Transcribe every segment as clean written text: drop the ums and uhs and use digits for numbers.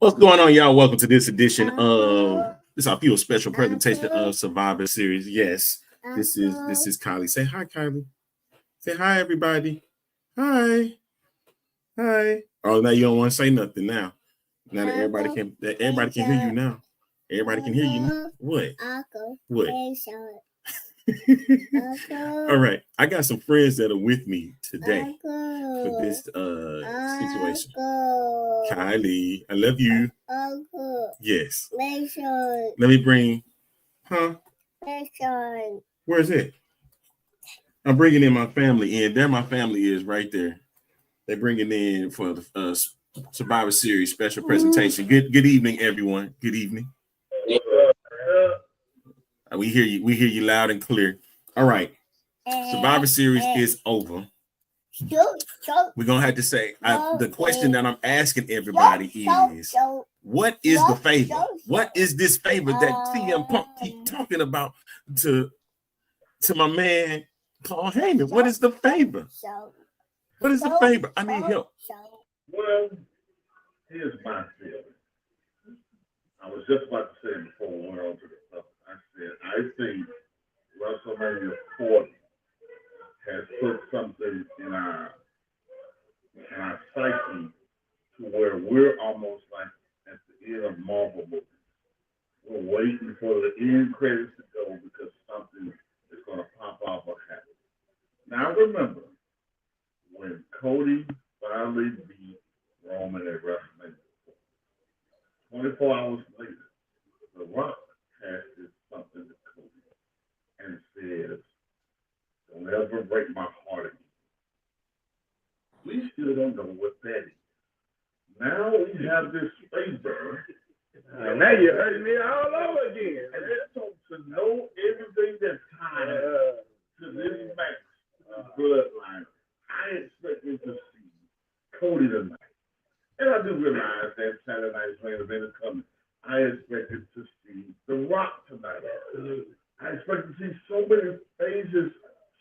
What's going on, y'all? Welcome to this edition of this our few special presentation of Survivor Series. Yes, this is Kylie. Say hi, Kylie. Say hi, everybody. Hi, hi. Oh, now you don't want to say nothing now. Now that everybody can hear you now. Everybody can hear you now. What? What? All right, I got some friends that are with me today for this situation. Kylie, I love you. Yes. Let me bring, huh? Where's it? I'm bringing in my family in. There, my family is right there. They're bringing in for the Survivor Series special presentation. Good evening, everyone. Good evening. We hear you. We hear you loud and clear. All right. Survivor Series is over. We're gonna have to say the question that I'm asking everybody is, what is the favor? What is this favor that CM Punk keep talking about to my man Paul Heyman? What is the favor? What is the favor? I need help. Well, here's my feeling. I was just about to say it before we went on to the stuff. I said I think WrestleMania 40 has put something in our psyche to where we're almost like at the end of Marvel movies. We're waiting for the end credits to go because something is going to pop off or happen. Now remember, when Cody finally beat Roman at WrestleMania, 24 hours later, The Rock passes something to Cody and says, "Don't ever break my heart again." We still don't know what that is. Now we have this favor. And now you're hurting me all over again. So to know everything that's tied to this match, bloodline, I expected to see Cody tonight. And I do realize that Saturday night's main event is coming. I expected to see The Rock tonight. I expected to see so many phases,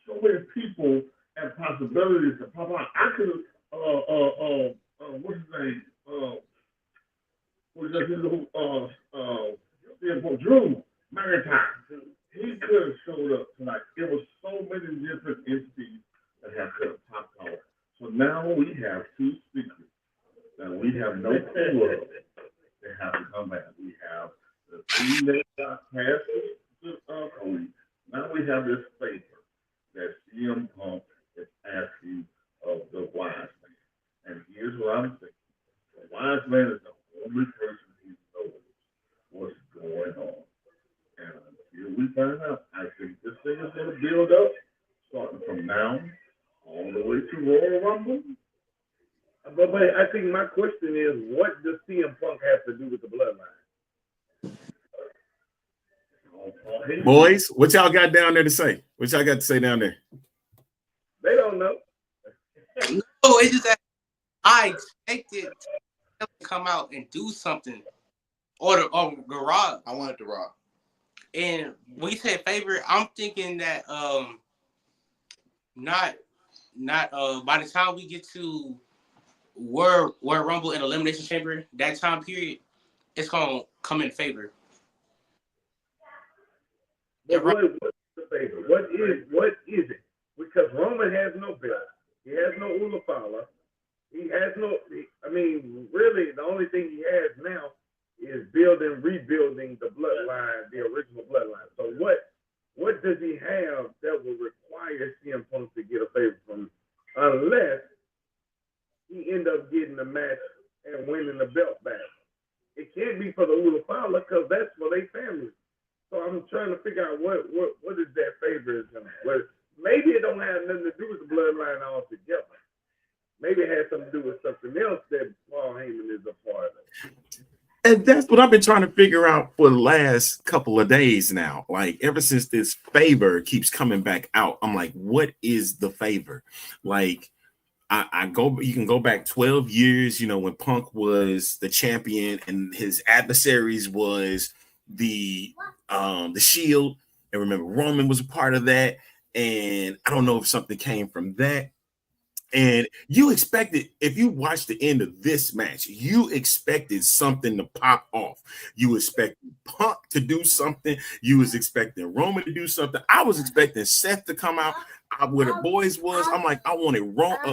so many people and possibilities to pop out. I could have, what's his name? Drew McIntyre. He could have showed up tonight. There was so many different entities that have could have popped out. So now we have two secrets that we have no clue of. They have to come back. We have the three that got past Cody. Now we have this favor that CM Punk is asking of the wise man. And here's what I'm thinking. The wise man is the only person who knows what's going on. And until we find out, I think this thing is going to build up, starting from now all the way to Royal Rumble. But I think my question is, what does CM Punk have to do with the bloodline? Boys, what y'all got down there to say? What y'all got to say down there? They don't know. No, it's just that I expected him to come out and do something. Or the Rock. I wanted The Rock. And when you say favorite, I'm thinking that not by the time we get to World Rumble and Elimination Chamber, that time period, it's gonna come in favor. But what's the favor? What is it? Because Roman has no belt. He has no Ulafala. He has no. Really, the only thing he has now is rebuilding the bloodline, the original bloodline. So what does he have that will require CM Punk to get a favor from him, unless he end up getting the match and winning the belt back? It can't be for the Ulafala because that's for their family. So I'm trying to figure out what is that favor is going to. Maybe it don't have nothing to do with the bloodline altogether. Maybe it has something to do with something else that Paul Heyman is a part of. And that's what I've been trying to figure out for the last couple of days now. Like ever since this favor keeps coming back out, I'm like, what is the favor? Like you can go back 12 years, when Punk was the champion and his adversaries was the Shield. And remember, Roman was a part of that. And I don't know if something came from that. And you expected, if you watched the end of this match, you expected something to pop off. You expected Punk to do something. You was expecting Roman to do something. I was expecting Seth to come out where the boys was. I'm like, I wanted Rock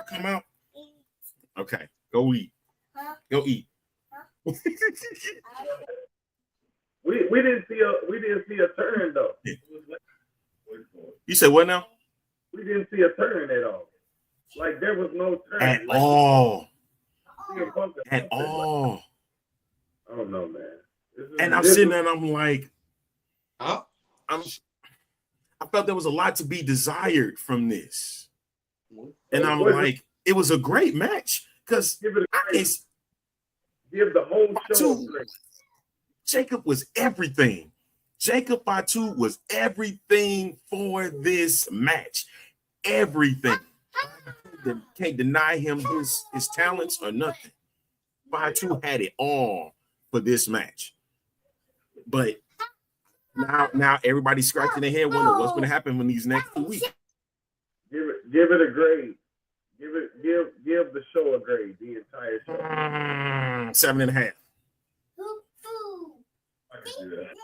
come out. Okay, go eat. Go eat. We didn't see a turn though. Yeah. You said what now? We didn't see a turn at all. Like there was no turn at all. At all. Like, I don't know, man. And I'm sitting there and I'm like, huh? I felt there was a lot to be desired from this. And I'm like, it was a great match because give the whole show. Jacob was everything. Jacob Fatu was everything for this match. Everything. Can't deny him his talents or nothing. Fatu had it all for this match. But now everybody's scratching their head wondering what's going to happen in these next 2 weeks. Give it a grade. Give the show a grade. The entire show. 7.5. I can see that.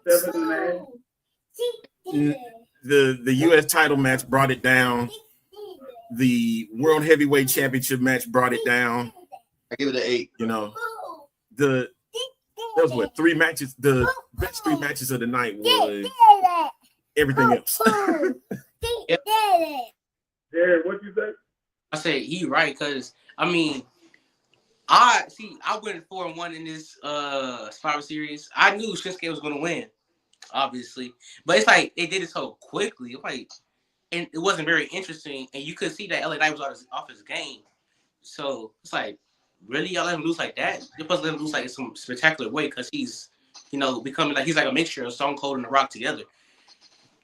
7.5. The U.S. title match brought it down. The World Heavyweight Championship match brought it down. I give it an 8. You know, there was what 3 matches. The best 3 matches of the night was everything else. Jared, what you say? I said he right because I went 4-1 in this Survivor Series. I knew Shinsuke was gonna win, obviously, but it's like they did it so quickly, like, and it wasn't very interesting. And you could see that LA Knight was off his game, so it's like, really, y'all let him lose like that? You're supposed to let him lose like in some spectacular way because he's, becoming like he's like a mixture of Stone Cold and The Rock together.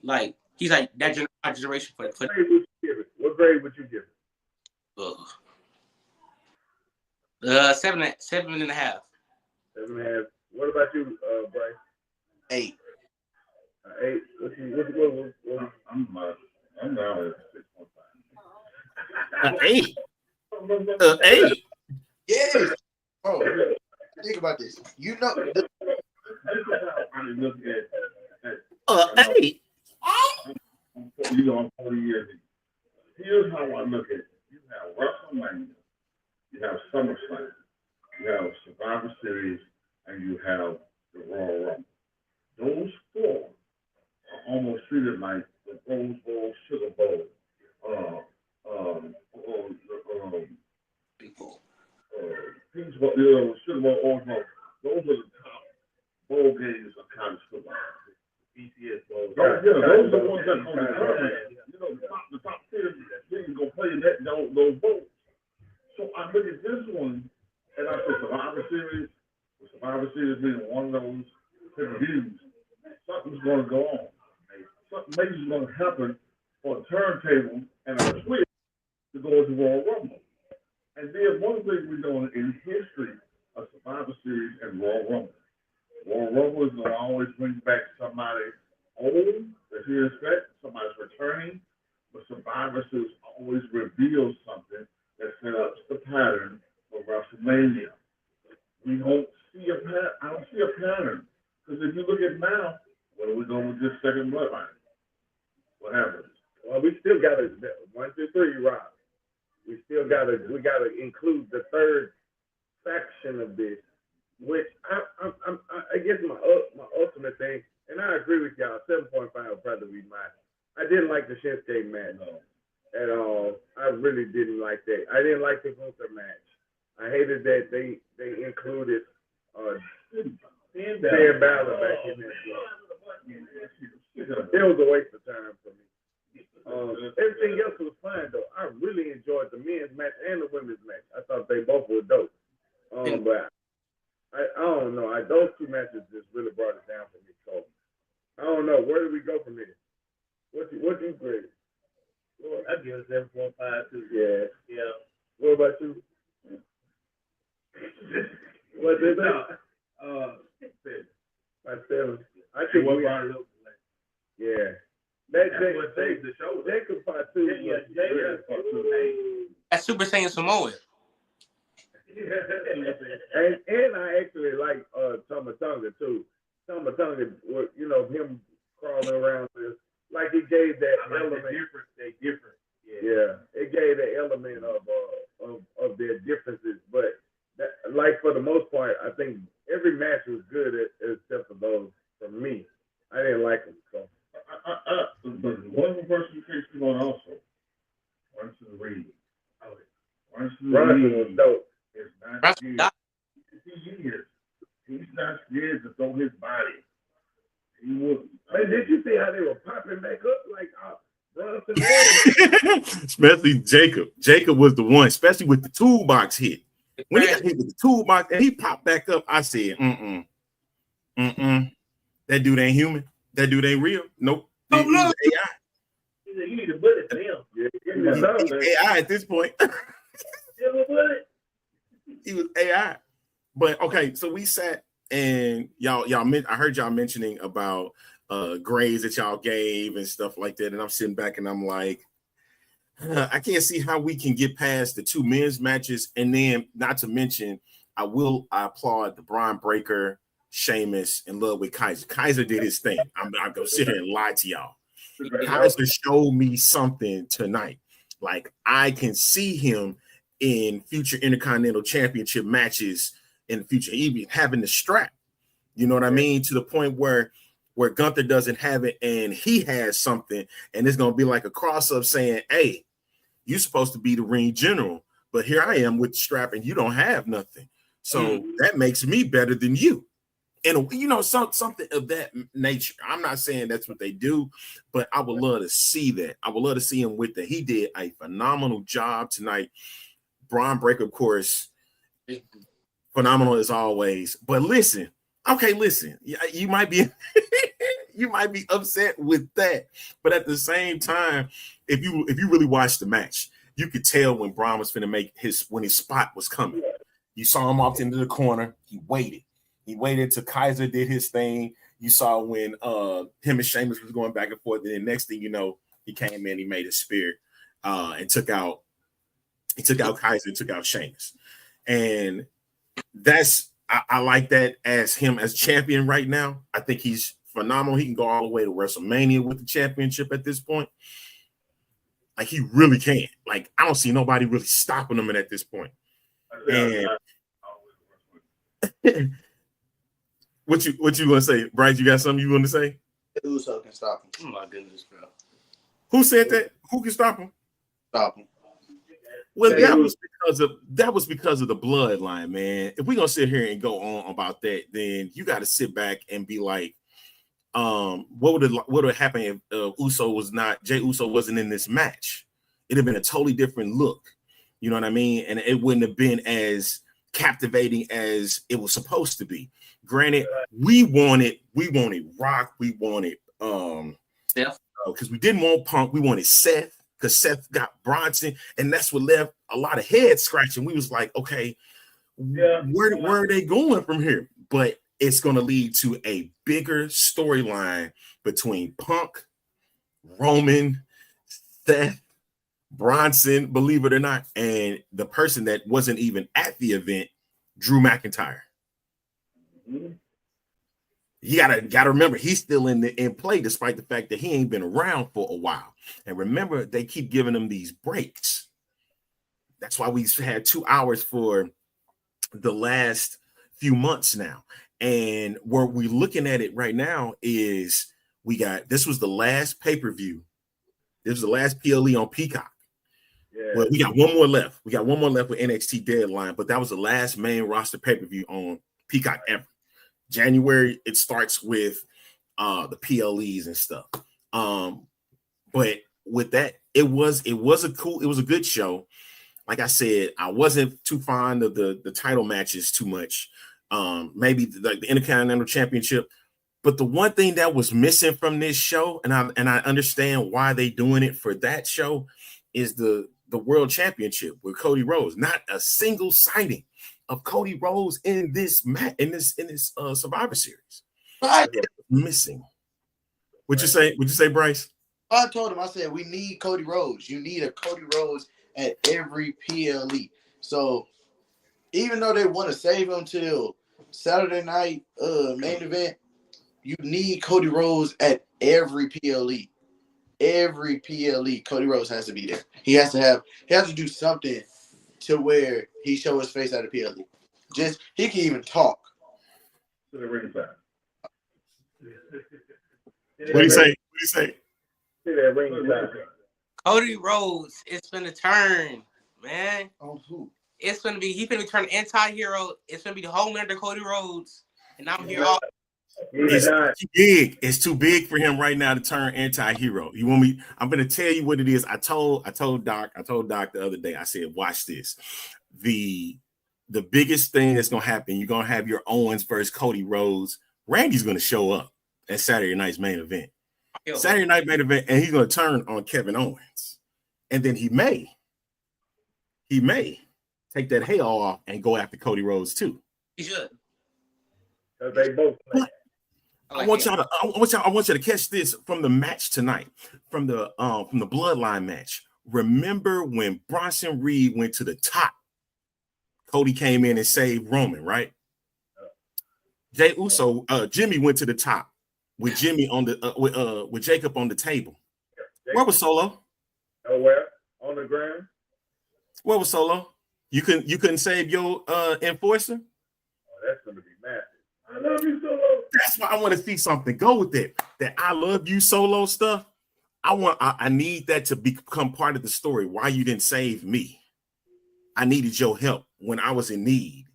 Like he's like that generation for. What grade would you give it? What grade would you give it? 7.5. 7.5. What about you, Bryce? 8. 8. What? I'm now at 6.5. 8. 8. Yes. Bro, think about this. You know, This is how I look at 8. I'm 40 years in. Here's how I look at it. You have WrestleMania, you have SummerSlam, you have Survivor Series, and you have the Royal Rumble. Those 4 are almost treated like the Rose Bowl, Sugar Bowl, Big Bowl. Peach Bowl, Sugar Bowl, Orange Bowl. Those are the top bowl games of college football. BCS Bowl. Those are the ones that on the top tier teams gonna play in those bowls. So I look at this one and I say Survivor Series. The Survivor Series being one of those pay-per-views, something's gonna go on. Something major is gonna happen for a turntable and a switch to go into Royal Rumble. And then one thing we're doing in history of Survivor Series and Royal Rumble. Royal Rumble is going to always bring back somebody old that you expect, somebody's returning, but Survivor Series always reveals something that set up the pattern for WrestleMania. We don't see a pattern. I don't see a pattern. Because if you look at now, what are we doing with this second bloodline? What happens? Well, we still got to 1, 2, 3, Rob. We gotta include the third faction of this, which I guess my ultimate thing, and I agree with y'all. 7.5 would probably be mine. I didn't like the Shinsuke match at all. I really didn't like that. I didn't like the Gunther match. I hated that they included Dan Balor back in there. It was a waste of time for me. Everything else was fine though. I really enjoyed the men's match and the women's match. I thought they both were dope. But I don't know. Those 2 matches just really brought it down for me. So I don't know. Where do we go from here? What you grade? Well, I give it 7.5 too. Yeah. What about you? What did that? 7. I think yeah. What saved the show. Jacob part 2. That's Super Saiyan Samoa. and I actually like Tama Tonga too. Tama Tonga, you know, him crawling around this, like he gave that element. They're different. Yeah, it gave the element of their differences, but that, like for the most part, I think every match was good except for those. For me, I didn't like them. So. One of the person you can't speak on also. Bronson Reed. Bronson was dope. It's not scared. He's not scared to throw his body. He wouldn't. Hey, did you see how they were popping back up like Bronson? Especially Jacob. Jacob was the one, especially with the toolbox hit. When he got hit with the toolbox and he popped back up, I said, that dude ain't human. That dude ain't real. Nope. He's AI. You need a bullet for him. He's AI at this point. He was AI. But okay, so we sat and y'all I heard y'all mentioning about grades that y'all gave and stuff like that. And I'm sitting back and I'm like, I can't see how we can get past the 2 men's matches. And then not to mention, I applaud the Bron Breakker, Sheamus, and Ludwig Kaiser. Kaiser did his thing. I'm gonna sit here and lie to y'all. Kaiser showed me something tonight. Like I can see him in future Intercontinental Championship matches in the future, even having the strap. You know what I mean? To the point where Gunther doesn't have it and he has something, and it's gonna be like a cross-up saying, "Hey, you're supposed to be the ring general, but here I am with the strap and you don't have nothing. So that makes me better than you." And you know, something of that nature. I'm not saying that's what they do, but I would love to see that. I would love to see him with that. He did a phenomenal job tonight. Bron Breakker, of course, phenomenal as always. But listen, you might be you might be upset with that, but at the same time, if you really watch the match, you could tell when Bron was finna make his spot was coming. You saw him off into the corner. He waited till Kaiser did his thing. You saw when him and Sheamus was going back and forth, and then next thing you know, he came in, he made a spear, and took out Kaiser, took out Sheamus. And that's I like that as him as champion right now. I think he's phenomenal. He can go all the way to WrestleMania with the championship at this point. Like he really can. Like I don't see nobody really stopping him at this point. And what you gonna say, Bryce? You got something you want to say? Uso can stop him. Oh my goodness, bro. Who said that? Who can stop him? Stop him. Well, that was because of the bloodline, man. If we're gonna sit here and go on about that, then you got to sit back and be like, what would happen if Jey Uso wasn't in this match? It'd have been a totally different look. You know what I mean? And it wouldn't have been as captivating as it was supposed to be. Granted, we wanted Rock, we wanted because we didn't want Punk, we wanted Seth. Because Seth got Bronson, and that's what left a lot of head scratching. We was like, okay, where are they going from here? But it's going to lead to a bigger storyline between Punk, Roman, Seth, Bronson, believe it or not, and the person that wasn't even at the event, Drew McIntyre. You gotta remember he's still in play, despite the fact that he ain't been around for a while. And remember, they keep giving him these breaks. That's why we've had 2 hours for the last few months now. And where we're looking at it right now is this was the last pay-per-view. This was the last PLE on Peacock. Yeah. Well, we got one more left. We got one more left with NXT Deadline, but that was the last main roster pay-per-view on Peacock ever. January, it starts with the PLEs and stuff. But with that, it was a good show. Like I said, I wasn't too fond of the title matches too much. Maybe the Intercontinental Championship. But the one thing that was missing from this show, and I understand why they doing it for that show, is the World Championship with Cody Rhodes. Not a single sighting of Cody Rhodes in this Survivor Series. Right. Missing. Would you say, Bryce? I told him, I said, we need Cody Rhodes. You need a Cody Rhodes at every PLE. So even though they want to save him till Saturday night main event, you need Cody Rhodes at every PLE. Every PLE, Cody Rhodes has to be there. He has to do something to where he show his face at a PLE. Just he can even talk. To the ringside. What do you say? See that ringside. Cody Rhodes, it's gonna turn, man. Oh, who? It's gonna be he's gonna turn anti-hero. It's gonna be the Homelander Cody Rhodes, and I'm here all. It's too big. It's too big for him right now to turn anti-hero. You want me? I'm gonna tell you what it is. I told Doc the other day. I said, watch this. The biggest thing that's gonna happen, you're gonna have your Owens versus Cody Rhodes. Randy's gonna show up at Saturday night's main event. Saturday night main event, and he's gonna turn on Kevin Owens. And then he may take that halo off and go after Cody Rhodes too. He should. They both play. I want you to catch this from the match tonight, from the Bloodline match. Remember when Bronson Reed went to the top? Cody came in and saved Roman, right? Jey Uso, Jimmy went to the top with Jimmy on the with Jacob on the table. Where was Solo? Nowhere on the ground. Where was Solo? You couldn't save your enforcer? Oh, that's gonna be massive. I love you, Solo. That's why I want to see something go with it. That I love you Solo stuff. I need that to become part of the story. Why you didn't save me? I needed your help when I was in need.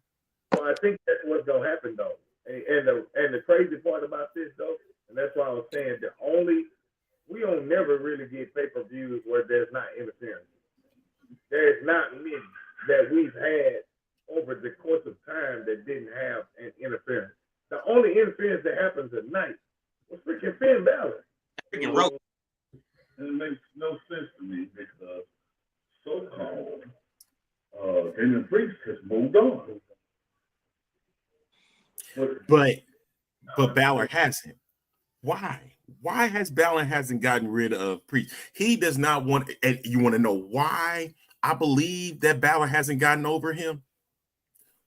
Well, I think that's what's gonna happen though. And the crazy part about this though, and that's why I was saying we don't never really get pay-per-views where there's not interference. There's not many that we've had over the course of time that didn't have an interference. The only interference that happens at night was freaking Finn Balor. Freaking Rhodes. And it makes no sense to me because so-called Damian Priest has moved on. But Balor hasn't. Why? Why has Balor hasn't gotten rid of Priest? He does not want. And you want to know why? I believe that Balor hasn't gotten over him.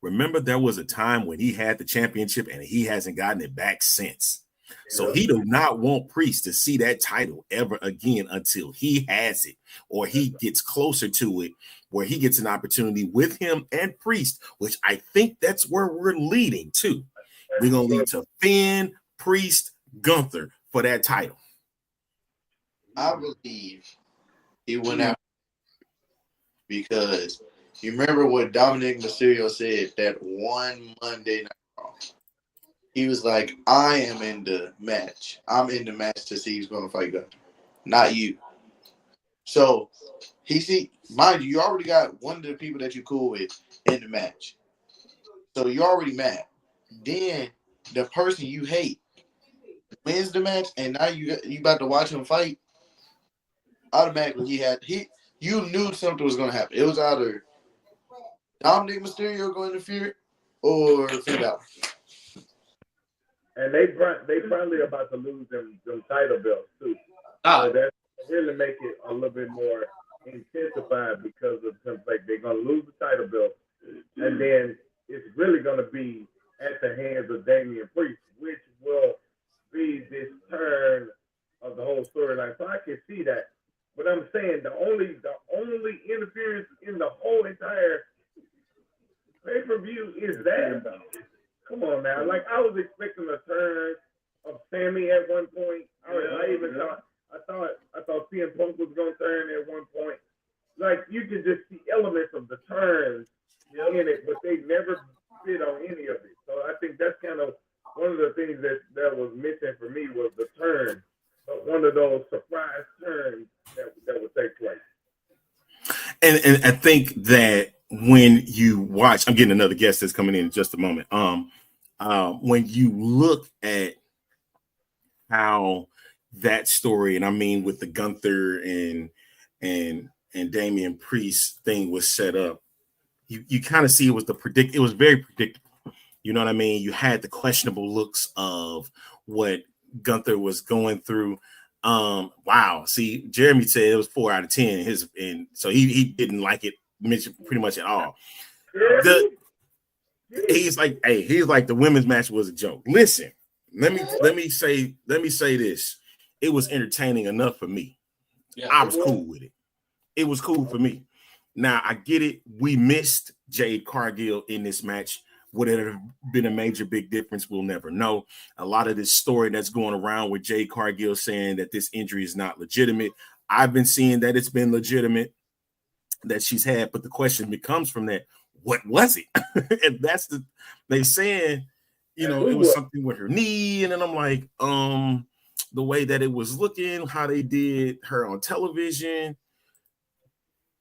Remember, there was a time when he had the championship and he hasn't gotten it back since. So he does not want Priest to see that title ever again until he has it or he gets closer to it, where he gets an opportunity with him and Priest, which I think that's where we're leading to. We're going to lead to Finn, Priest, Gunther for that title. I believe he went out because you remember what Dominic Mysterio said that one Monday Night Raw. He was like, I am in the match. I'm in the match to see who's going to fight Gunther, not you. So, mind you already got one of the people that you cool with in the match. So, you're already mad. Then, the person you hate wins the match, and now you about to watch him fight. Automatically, you knew something was going to happen. It was either Dominic Mysterio going to interfere or Finn Balor. And they probably about to lose them title belts too. So that really make it a little bit more intensified because of the fact they're gonna lose the title belt, and then it's really gonna be at the hands of Damian Priest, which will be this turn of the whole storyline. So I can see that. But I'm saying the only interference in the whole entire pay-per-view is that. Come on now. Like, I was expecting a turn of Sammy at one point. I thought CM Punk was going to turn at one point. Like, you could just see elements of the turns in it, but they never fit on any of it. So I think that's kind of one of the things that was missing for me was the turn. But one of those surprise turns that would take place. And I think that when you watch, I'm getting another guest that's coming in just a moment. When you look at how that story, and I mean with the Gunther and Damian Priest thing was set up, you kind of see it was it was very predictable. You know what I mean? You had the questionable looks of what Gunther was going through. Wow. See, Jeremy said it was 4 out of 10. And so he didn't like it pretty much at all. He's like the women's match was a joke. Listen, let me say this. It was entertaining enough for me. Yeah, I was cool with it. It was cool for me. Now I get it. We missed Jade Cargill in this match. Would it have been a major big difference? We'll never know. A lot of this story that's going around with Jade Cargill saying that this injury is not legitimate. I've been seeing that it's been legitimate, that she's had, but the question becomes from that, what was it? And that's they saying, it was something with her knee. And then I'm like, the way that it was looking, how they did her on television,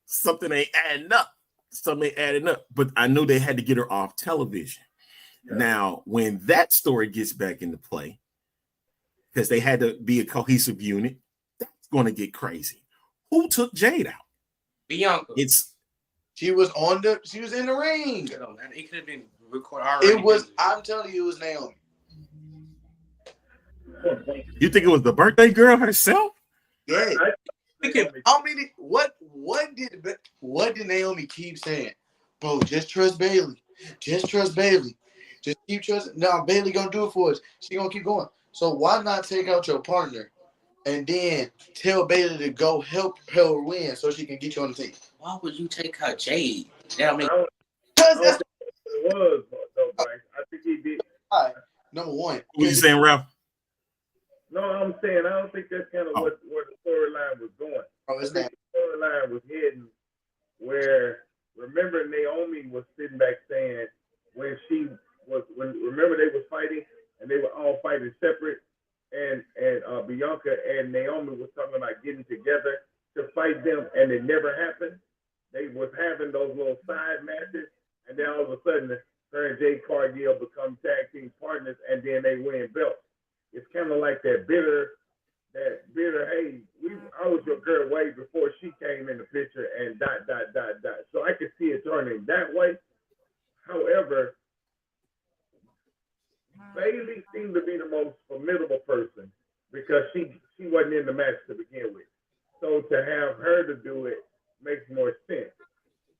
something ain't adding up. But I know they had to get her off television. Yeah. Now, when that story gets back into play, because they had to be a cohesive unit, that's going to get crazy. Who took Jade out? Bianca. She was in the ring. It could have been recorded already. I'm telling you, it was Naomi. You think it was the birthday girl herself? Yeah. What did Naomi keep saying? Bro, just trust Bayley. Just trust Bayley. Just keep trusting. Now Bayley gonna do it for us. She gonna keep going. So why not take out your partner and then tell Bayley to go help her win so she can get you on the team? Why would you take out Jade? That'll make because it was though, Bryce. I think he did. All right. Number one. What you saying, Ralph? No, I'm saying I don't think that's kind of where the storyline was going. I think the storyline was heading where, remember, Naomi was sitting back saying remember they was fighting and they were all fighting separate, and Bianca and Naomi was talking about getting together to fight them, and it never happened. They was having those little side matches, and then all of a sudden her and Jade Cargill become tag team partners, and then they win belts. It's kind of like that bitter, hey, I was your girl way before she came in the picture, and ... So I could see it turning that way. However, Bayley seemed to be the most formidable person because she wasn't in the match to begin with. So to have her to do it makes more sense.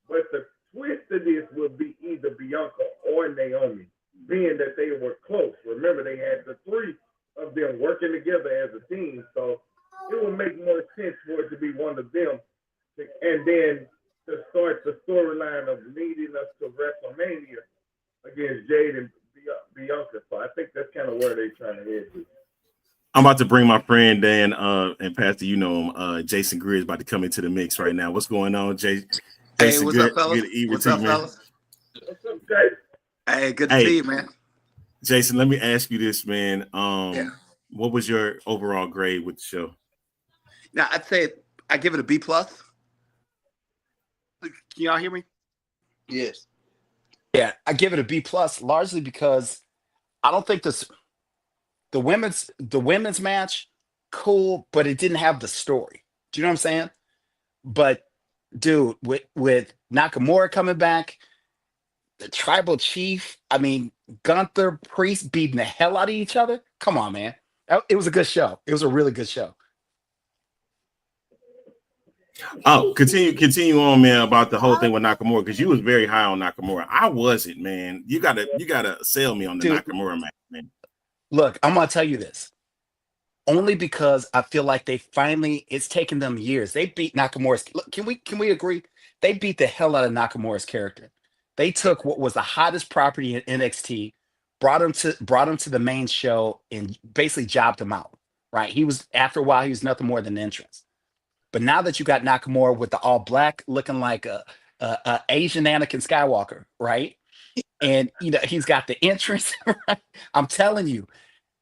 But the twist of this would be either Bianca or Naomi, being that they were close. Remember, they had the three of them working together as a team, so it would make more sense for it to be one of them, and then to start the storyline of leading us to WrestleMania against Jade and Bianca. So I think that's kind of where they're trying to head to. I'm about to bring my friend Dan and Pastor, him, Jason Greer is about to come into the mix right now. What's going on, Jason? Hey, what's up, fellas? What's up, fellas? What's up, Jason? Hey, good to see you, man. Jason, let me ask you this, man. What was your overall grade with the show? Now, I'd say I give it a B+. Can y'all hear me? Yes. Yeah, I give it a B+, largely because I don't think the women's match, cool, but it didn't have the story. Do you know what I'm saying? But dude, with Nakamura coming back, the tribal chief, I mean, Gunther, Priest beating the hell out of each other. Come on, man. It was a good show. It was a really good show. Oh, continue on, man, about the whole thing with Nakamura, because you was very high on Nakamura. I wasn't, man. You gotta sell me on the Nakamura match, man. Look, I'm gonna tell you this. Only because I feel like it's taken them years. They beat Nakamura's. Look, can we agree? They beat the hell out of Nakamura's character. They took what was the hottest property in NXT, brought him to the main show, and basically jobbed him out. Right? After a while, he was nothing more than an entrance. But now that you got Nakamura with the all black, looking like a Asian Anakin Skywalker, right? And he's got the entrance. Right? I'm telling you,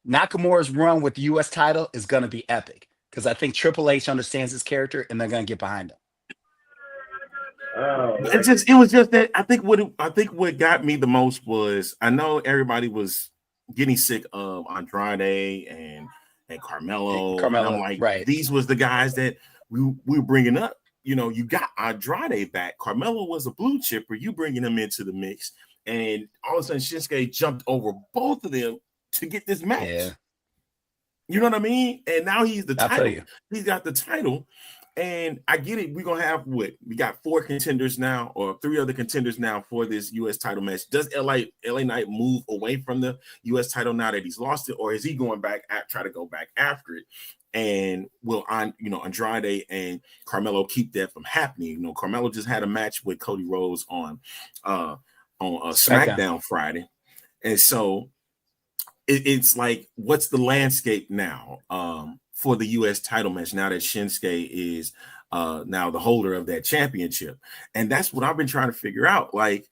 Nakamura's run with the U.S. title is going to be epic because I think Triple H understands his character and they're going to get behind him. It was just that I think what got me the most was I know everybody was getting sick of Andrade and Carmelo. And I'm like, right. These was the guys that we were bringing up. You got Andrade back. Carmelo was a blue chipper. You bringing him into the mix, and all of a sudden Shinsuke jumped over both of them to get this match. You know what I mean? And now he's the title. I tell you. He's got the title. And I get it. We're going to have what? We got 4 contenders now, or 3 other contenders now for this U.S. title match. Does LA Knight move away from the U.S. title now that he's lost it, or is he going back try to go back after it? And will Andrade and Carmelo keep that from happening? You know, Carmelo just had a match with Cody Rhodes on SmackDown Friday, and so it's like, what's the landscape now for the U.S. title match now that Shinsuke is now the holder of that championship? And that's what I've been trying to figure out. Like,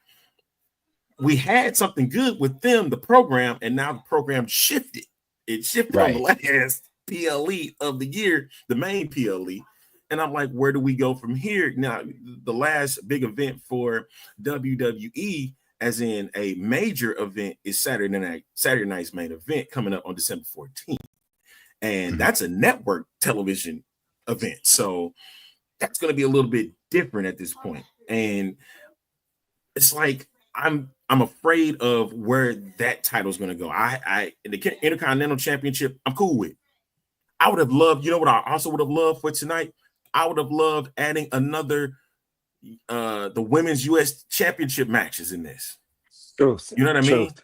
we had something good with them, the program, and now the program shifted. It shifted on the last PLE of the year, the main PLE. And I'm like, where do we go from here? Now, the last big event for WWE, as in a major event, is Saturday night's main event coming up on December 14th. And that's a network television event. So that's going to be a little bit different at this point. And it's like, I'm afraid of where that title is going to go. The Intercontinental Championship, I'm cool with. I would have loved, you know what I also would have loved for tonight? I would have loved adding another, the women's U.S. championship matches in this. Truth. You know what I mean? Truth.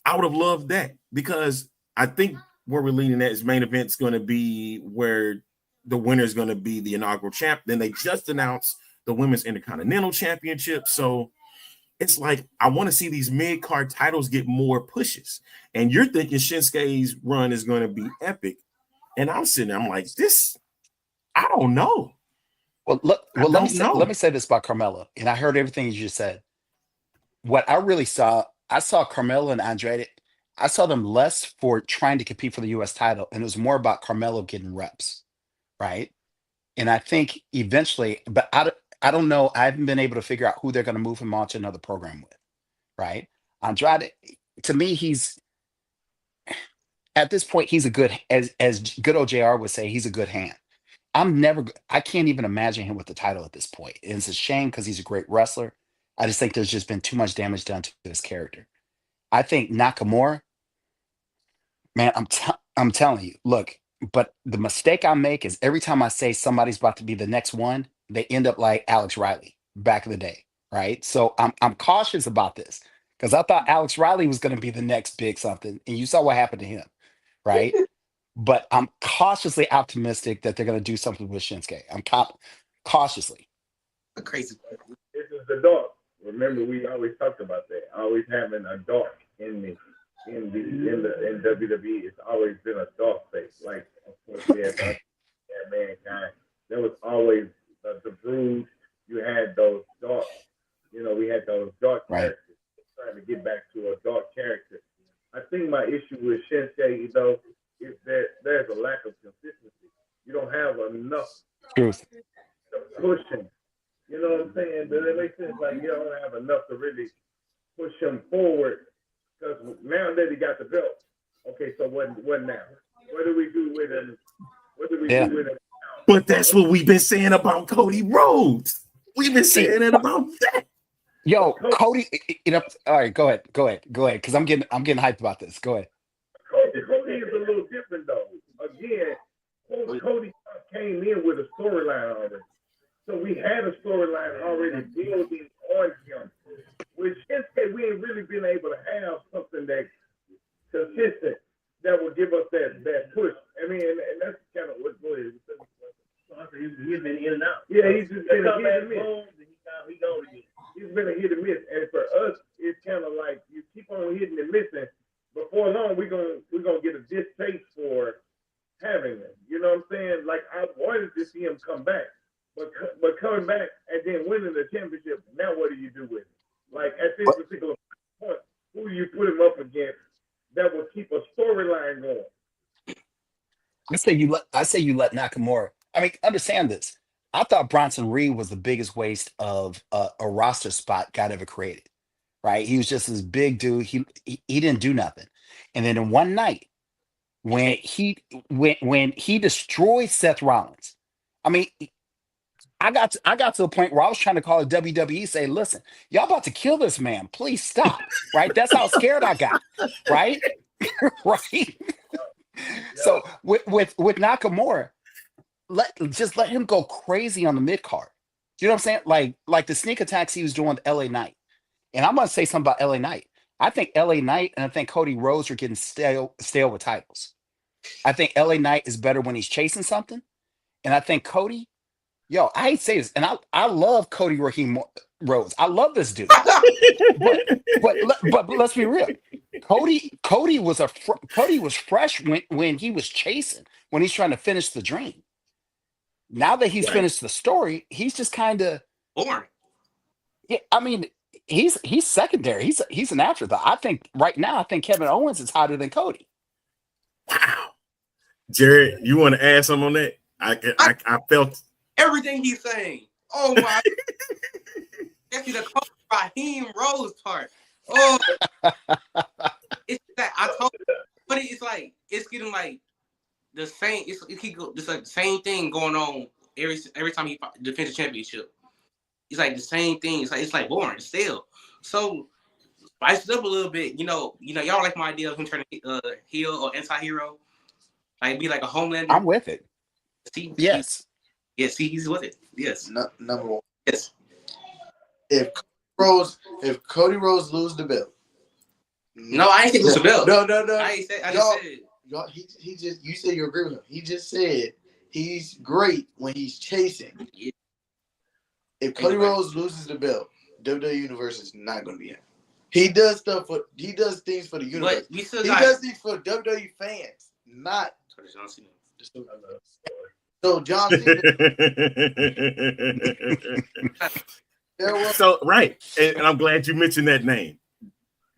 I would have loved that, because I think where we're leading at is main event's going to be where the winner is going to be the inaugural champ. Then they just announced the women's Intercontinental Championship. So it's like, I want to see these mid-card titles get more pushes. And you're thinking Shinsuke's run is going to be epic. And I'm sitting there, I'm like, this, I don't know. Well, let me say this about Carmelo. And I heard everything you just said. What I really saw, I saw Carmelo and Andrade. I saw them less for trying to compete for the U.S. title, and it was more about Carmelo getting reps, right? And I think eventually, but I don't know. I haven't been able to figure out who they're going to move him on to another program with, right? Andrade, to me, he's at this point, he's a good, as good old JR would say, he's a good hand. I can't even imagine him with the title at this point. And it's a shame, because he's a great wrestler. I just think there's just been too much damage done to his character. I think Nakamura, man, I'm telling you, look, but the mistake I make is every time I say somebody's about to be the next one, they end up like Alex Riley back in the day, right? So I'm cautious about this, because I thought Alex Riley was going to be the next big something, and you saw what happened to him, right? But I'm cautiously optimistic that they're going to do something with Shinsuke. I'm cautiously. Crazy. This is the dark. Remember, we always talked about that. Always having a dark in WWE. It's always been a dark face. Like, of course, we had Mankind. There was always the Brood. You had those dark. We had those dark characters. Trying to get back to a dark character. I think my issue with Shinsuke, though, is that there's a lack of consistency. You don't have enough Truth. pushing. You know what I'm saying? Does it make sense? Like, you don't have enough to really push him forward. Because now that he got the belt, okay, so what now? What do we do with him? What do we do with him now? But that's what we've been saying about Cody Rhodes. We've been saying it about that. Yo, Cody, all right, go ahead, because I'm getting hyped about this. Go ahead. Cody is a little different, though. Again, Cody came in with a storyline already. So we had a storyline already building on him. With Shinsuke, we ain't really been able to have something that's consistent that will give us that push. I mean, and that's kind of what goes. He's been in and out. Yeah, he's just been a hit and miss. He's been a hit and miss. And for us, it's kind of like you keep on hitting and missing. Before long, we're gonna get a distaste for having him. You know what I'm saying? Like, I wanted to see him come back. But coming back and then winning the championship, now what do you do with it? Like, at this particular point, who do you put him up against that will keep a storyline going? I say you let Nakamura. I mean, understand this. I thought Bronson Reed was the biggest waste of a roster spot God ever created. Right? He was just this big dude. He didn't do nothing. And then in one night, when he destroyed Seth Rollins, I mean, I got to a point where I was trying to call it WWE, say, listen, y'all about to kill this man. Please stop. Right? That's how scared I got. Right? Right? So with Nakamura, just let him go crazy on the mid card. You know what I'm saying? Like the sneak attacks he was doing with LA Knight. And I'm gonna say something about LA Knight. I think LA Knight and I think Cody Rhodes are getting stale with titles. I think LA Knight is better when he's chasing something. And I think Cody, I hate to say this, and I love Cody Raheem Rhodes. I love this dude. but let's be real. Cody was fresh when he was chasing, when he's trying to finish the dream. Now that he's finished the story, he's just kind of boring. Yeah, I mean, he's secondary. He's an afterthought. I think right now, Kevin Owens is hotter than Cody. Wow, Jared, you want to add something on that? I felt everything he's saying. Oh my! That's the Cody Raheem Rose part. Oh, it's that I told you, but it's like it's getting like the same. It's like the same thing going on every time he defends a championship. It's like the same thing. It's like boring still. So spice it up a little bit. You know, y'all like my idea of him turning heel or anti-hero. Like be like a Homelander. I'm with it. See, yes. He's with it. Yes. Number one. Yes. If Cody Rhodes lose the belt. No, I ain't think lose the belt. No. I just said. You said you agree with him. He just said he's great when he's chasing. Yeah. If Cody Rhodes loses the belt, WWE Universe is not going to be him. He does things for the universe. He does things for WWE fans, not John Cena. So John Cena. So right, and I'm glad you mentioned that name,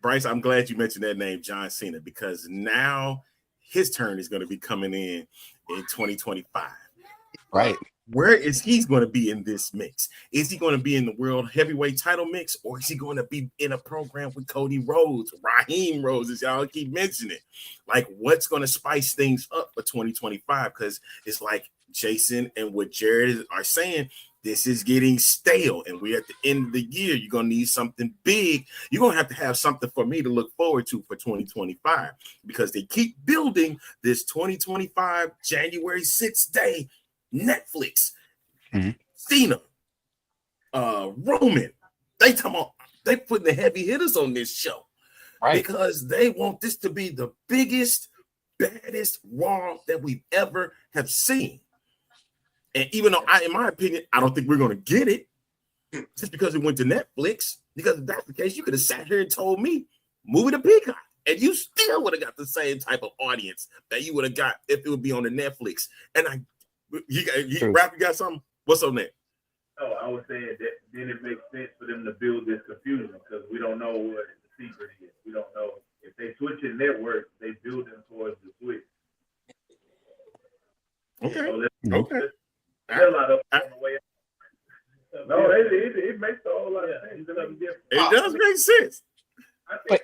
Bryce. I'm glad you mentioned that name, John Cena, because now his turn is going to be coming in 2025. Right. Where is he going to be in this mix? Is he going to be in the world heavyweight title mix, or is he going to be in a program with Cody Rhodes, Raheem Rhodes, as y'all keep mentioning? Like, what's going to spice things up for 2025? Because it's like Jason and what Jared are saying, this is getting stale, and we're at the end of the year. You're going to need something big. You're going to have something for me to look forward to for 2025, because they keep building this 2025 January 6th day Netflix, Cena, Roman. They putting the heavy hitters on this show, right? Because they want this to be the biggest, baddest Raw that we've ever have seen. And even though in my opinion, I don't think we're going to get it just because it went to Netflix. Because if that's the case, you could have sat here and told me, move it to Peacock, and you still would have got the same type of audience that you would have got if it would be on the Netflix. And Rap, you got something? What's on that? Oh, I was saying that then it makes sense for them to build this confusion because we don't know what the secret is. We don't know if they switch in networks, they build them towards the switch. Okay. So okay. No, it makes a whole lot of sense. It does make sense. I think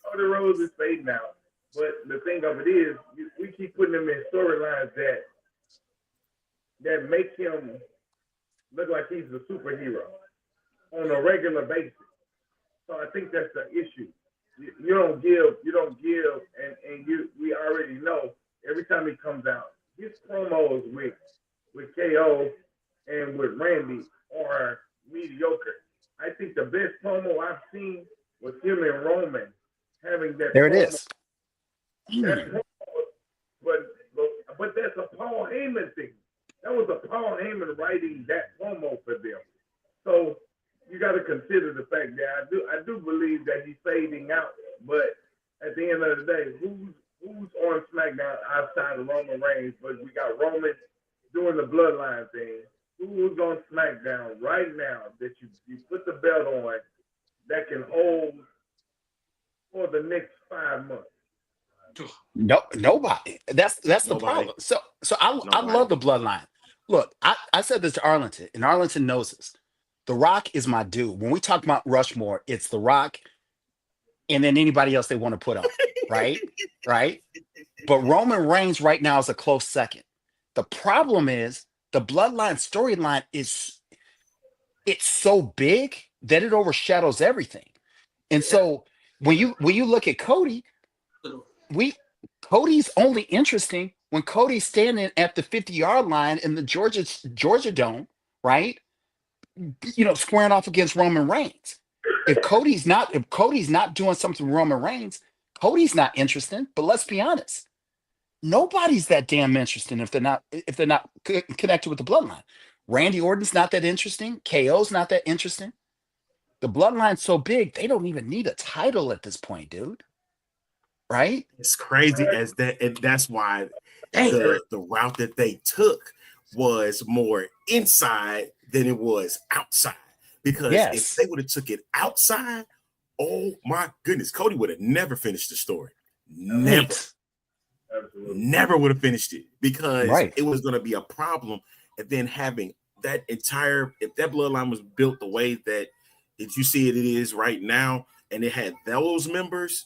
Cody Rhodes is fading out, but the thing of it is, we keep putting them in storylines that make him look like he's a superhero on a regular basis. So I think that's the issue. You don't give, and we already know every time he comes out, his promos with KO and with Randy are mediocre. I think the best promo I've seen was him and Roman having that. There it is. But that's a Paul Heyman thing. That was a Paul Heyman writing that promo for them. So you got to consider the fact that I do believe that he's fading out. But at the end of the day, who's on SmackDown outside of Roman Reigns? But we got Roman doing the bloodline thing. Who's on SmackDown right now that you put the belt on that can hold for the next 5 months? No, nobody. That's the problem. So I love the bloodline. Look, I said this to Arlington, and Arlington knows this. The Rock is my dude. When we talk about Rushmore, it's The Rock and then anybody else they want to put up, right? Right? But Roman Reigns right now is a close second. The problem is the bloodline storyline it's so big that it overshadows everything. And so when you look at Cody, Cody's only interesting when Cody's standing at the 50-yard line in the Georgia Dome, right? Squaring off against Roman Reigns. If Cody's not doing something with Roman Reigns, Cody's not interesting. But let's be honest, nobody's that damn interesting if they're not connected with the bloodline. Randy Orton's not that interesting. KO's not that interesting. The bloodline's so big, they don't even need a title at this point, dude. Right? It's crazy as that, and that's why the route that they took was more inside than it was outside. Because if they would have took it outside, oh my goodness, Cody would have never finished the story. Never. Never would have finished it because it was going to be a problem. And then having that if that bloodline was built the way that if you see it is right now, and it had those members,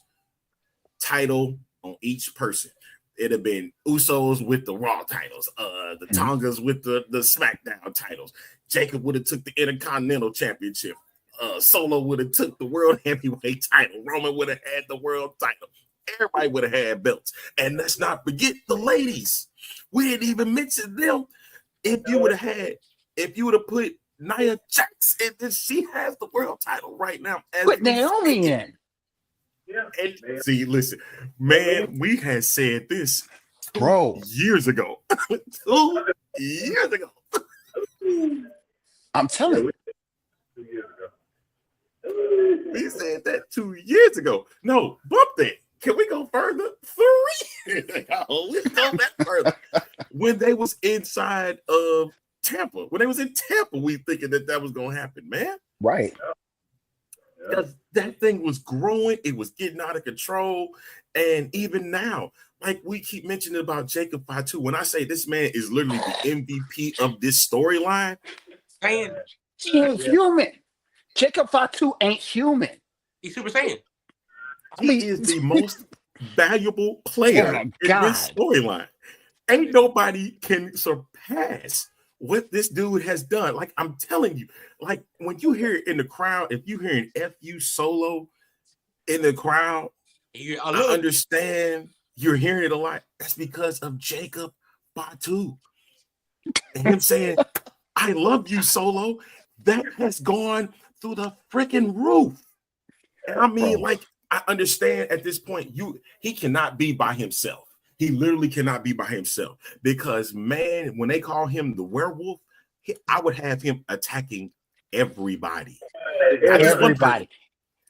title on each person. It'd have been Usos with the Raw titles, the Tongas with the SmackDown titles. Jacob would have took the Intercontinental Championship. Solo would have took the World Heavyweight title. Roman would have had the World title. Everybody would have had belts. And let's not forget the ladies. We didn't even mention them. If you would have put Nia Jax in this, she has the world title right now. Put Naomi in. Yeah. And see, listen, man, we had said this 2 years ago. 2 years ago. I'm telling you. 2 years ago. We said that 2 years ago. No, bump that. Can we go further? 3 years ago. Let's go that further. When they was inside of Tampa, when they was in Tampa, we thinking that was going to happen, man. Right. Because that thing was growing, it was getting out of control. And even now, like we keep mentioning about Jacob Fatu, when I say this man is literally the MVP of this storyline, he ain't human. Jacob Fatu ain't human. He's Super Saiyan. He is the most valuable player in this storyline. Ain't nobody can surpass what this dude has done. Like I'm telling you, like when you hear it in the crowd, if you hear an FU Solo in the crowd, I understand you're hearing it a lot. That's because of Jacob Fatu. And him saying, I love you, Solo. That has gone through the freaking roof. And I mean, like, I understand at this point, he cannot be by himself. He literally cannot be by himself because, man, when they call him the werewolf, I would have him attacking everybody. Everybody.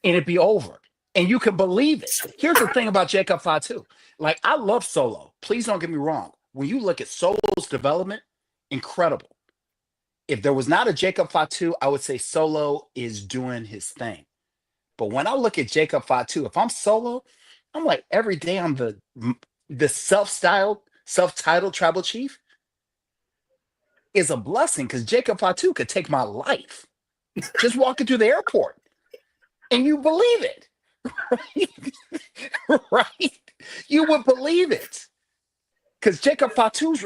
And it'd be over. And you can believe it. Here's the thing about Jacob Fatu. Like, I love Solo. Please don't get me wrong. When you look at Solo's development, incredible. If there was not a Jacob Fatu, I would say Solo is doing his thing. But when I look at Jacob Fatu, if I'm Solo, I'm like, every day I'm the self-titled tribal chief is a blessing because Jacob Fatu could take my life just walking through the airport. And you believe it. Right? Right? You would believe it. Because Jacob Fatu's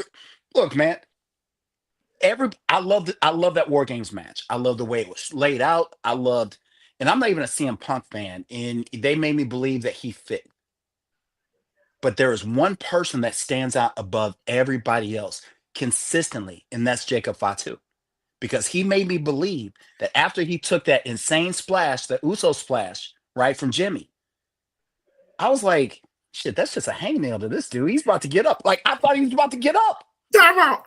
look, man. I love that War Games match. I love the way it was laid out. And I'm not even a CM Punk fan, and they made me believe that he fit. But there is one person that stands out above everybody else consistently, and that's Jacob Fatu. Because he made me believe that after he took that insane splash, the Uso splash, right, from Jimmy, I was like, shit, that's just a hangnail to this dude. He's about to get up. Like, I thought he was about to get up. Time out.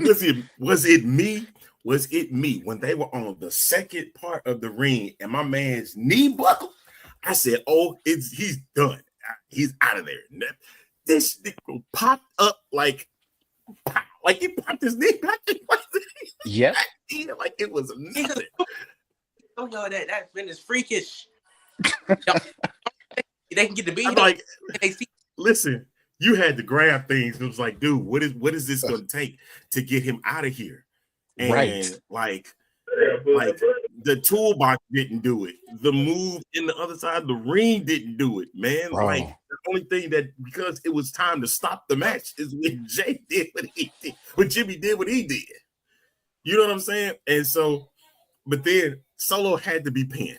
Was it me? Was it me when they were on the second part of the ring and my man's knee buckled? I said, "Oh, he's done. He's out of there." This nigga popped up like he popped his knee back. Yeah, like it was nothing. Oh no, that is freakish. They can get the beat. I'm like, listen. You had to grab things. It was like, dude, what is this going to take to get him out of here? And like the toolbox didn't do it. The move in the other side of the ring didn't do it, man. Bro. Like the only thing that because it was time to stop the match is when Jay did what he did, when Jimmy did what he did. You know what I'm saying? And so, but then Solo had to be pinned.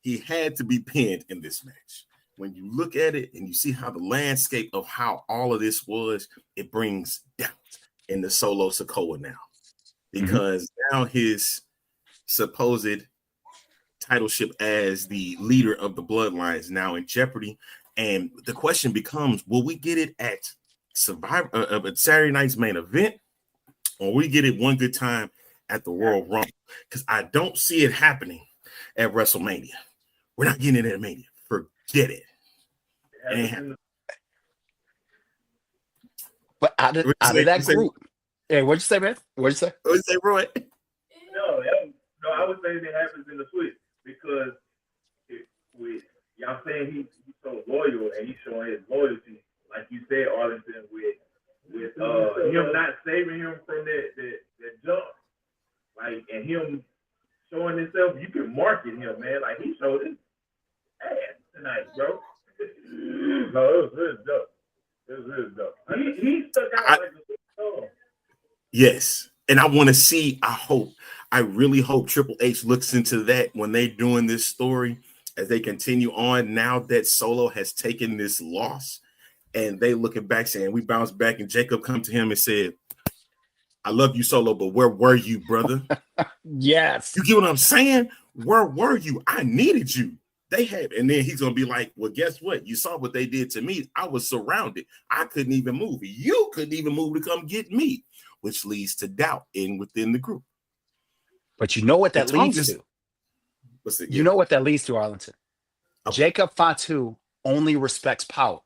He had to be pinned in this match. when you look at it and you see how the landscape of how all of this was, it brings doubt in the Solo Sikoa now, because now his supposed titleship as the leader of the Bloodline is now in jeopardy. And the question becomes, will we get it at at Saturday night's main event, or we get it one good time at the Royal Rumble? Because I don't see it happening at WrestleMania. We're not getting it at Mania. Forget it. But out of that group, hey, what'd you say, man? What'd you say? What'd you say, Roy? No, I was saying it happens in the Switch because y'all saying he's so loyal and he's showing his loyalty, like you said, Arlington, with him not saving him from that jump, like, and him showing himself. You can market him, man. Like, he showed his ass tonight, bro. No, it was really dope. It was really dope. He stuck out like a dog. Yes. And I want to see, I really hope Triple H looks into that when they're doing this story as they continue on, now that Solo has taken this loss and they looking back saying, we bounced back, and Jacob come to him and said, I love you, Solo, but where were you, brother? Yes. You get what I'm saying? Where were you? I needed you. They had, and then he's going to be like, well, guess what? You saw what they did to me. I was surrounded. I couldn't even move. You couldn't even move to come get me, which leads to doubt within the group. But you know what that leads to? You know what that leads to, Arlington? Okay. Jacob Fatu only respects power.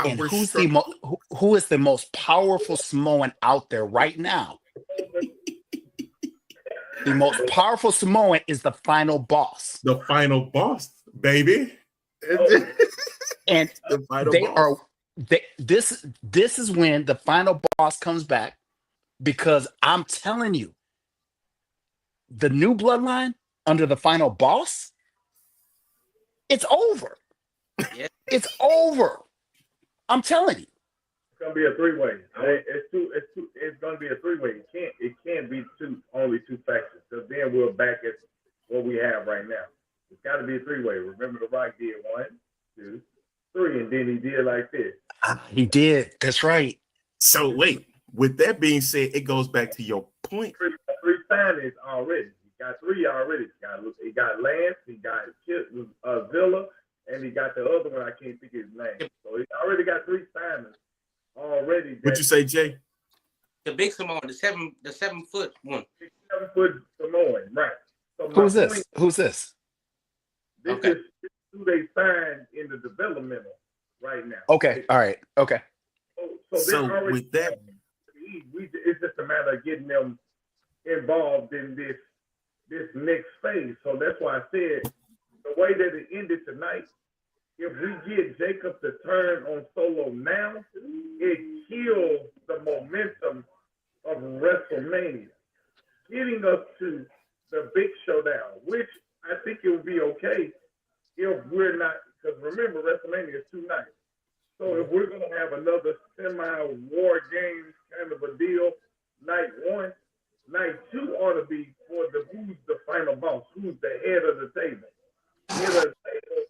And who is the most powerful Samoan out there right now? The most powerful Samoan is the final boss. The final boss, baby. And this is when the final boss comes back, because I'm telling you, the new bloodline under the final boss, it's over. Yeah. It's over. I'm telling you. It's gonna be a three-way. It's gonna be a three-way. It can't be only two factions. So then we're back at what we have right now. It's got to be a three-way. Remember, The Rock did 1, 2, 3, and then he did like this. He did. That's right. So wait. With that being said, it goes back to your point. Three signings already. He got 3 already. He got Lance. He got Villa. And he got the other one, I can't think his name. So he already got 3 signings already. What'd you say, Jay? The big Samoan, the 7 foot one. 7 foot Samoan, right. So Who's this? Who's this? This is who they signed in the developmental right now. Okay. All right. Okay. So with that, it's just a matter of getting them involved in this next phase. So that's why I said the way that it ended tonight, if we get Jacob to turn on Solo now, it kills the momentum of WrestleMania, getting us to the big showdown, which I think it would be okay if we're not, because remember, WrestleMania is 2 nights. So if we're going to have another semi-war games kind of a deal, night 1, night 2 ought to be for who's the final boss, who's the head of the table. Head of the table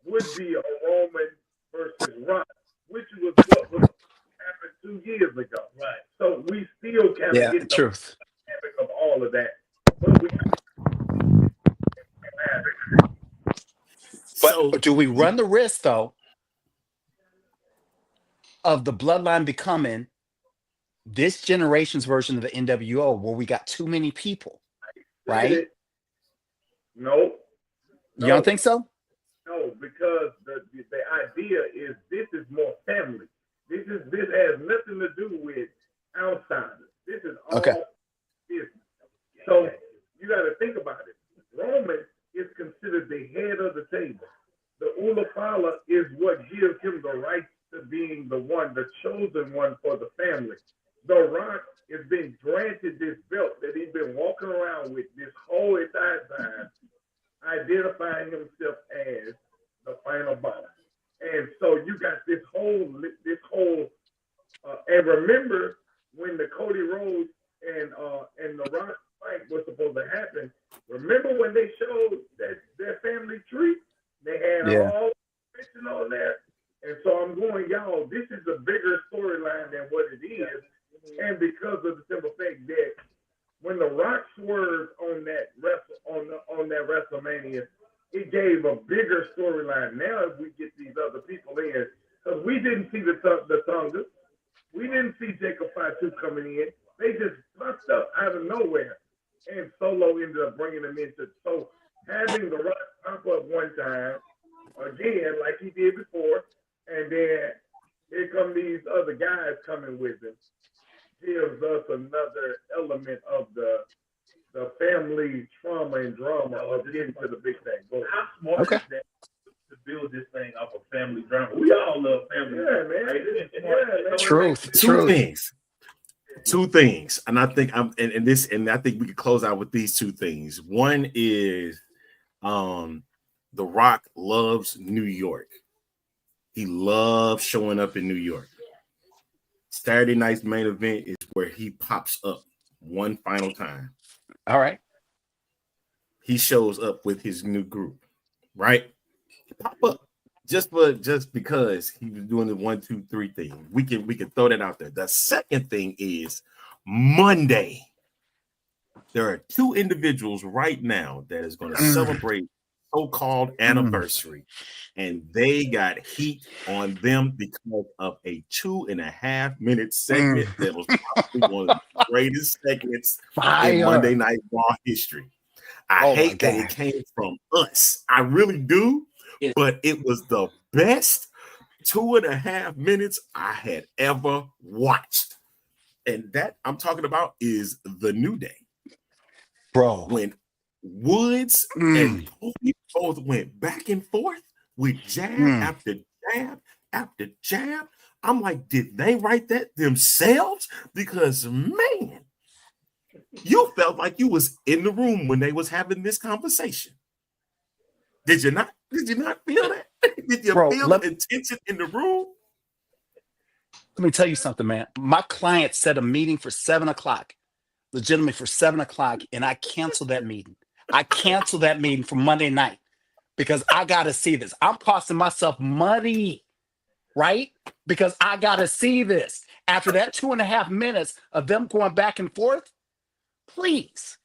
would be a Roman versus Rock, which was what happened 2 years ago. Right. So we still kind of get the truth of all of that. But do we run the risk, though, of the bloodline becoming this generation's version of the NWO, where we got too many people, right? No. You don't think so? No, because the idea is this is more family. This has nothing to do with outsiders. This is all business. So you got to think about it. Roman is considered the head of the table. The Ulafala is what gives him the right to being the one, the chosen one for the family. The Rock has been granted this belt that he's been walking around with this whole entire time, identifying himself as the final boss. And so you got this whole, and remember when the Cody Rhodes and the Rock fight was supposed to happen. Remember when they showed that their family tree? They had all the a bigger storyline than what it is, and because of the simple fact that when The Rock swerved on that WrestleMania, it gave a bigger storyline. Now, if we get these other people in, because we didn't see the Tonga, we didn't see Jacob Fatu coming in. They just popped up out of nowhere, and Solo ended up bringing them into. So having The Rock pop up one time again, like he did before, and then here come these other guys coming with him, gives us another element of the family trauma and drama of getting to the big thing. How smart is that to build this thing off of family drama? We all love family. Yeah, man. Right? Truth. Two things, and I think I think we could close out with these two things. One is, The Rock loves New York. He loves showing up in New York. Saturday night's main event is where he pops up one final time. All right. He shows up with his new group, right? He pop up just because he was doing the 1, 2, 3 thing. We can throw that out there. The second thing is Monday. There are 2 individuals right now that is going to celebrate so-called anniversary, and they got heat on them because of a 2.5-minute segment that was probably one of the greatest segments in Monday Night Raw history. I hate that it came from us. I really do, but it was the best 2.5 minutes I had ever watched. And that I'm talking about is the New Day. Bro. When Woods and Cody both went back and forth with jab after jab after jab. I'm like, did they write that themselves? Because, man, you felt like you was in the room when they was having this conversation. Did you not? Did you not feel that? Did you feel the tension in the room? Let me tell you something, man. My client set a meeting for 7 o'clock, legitimately for 7 o'clock, and I canceled that meeting. I canceled that meeting for Monday night because I got to see this. I'm costing myself money, right? Because I got to see this. After that 2.5 minutes of them going back and forth, please,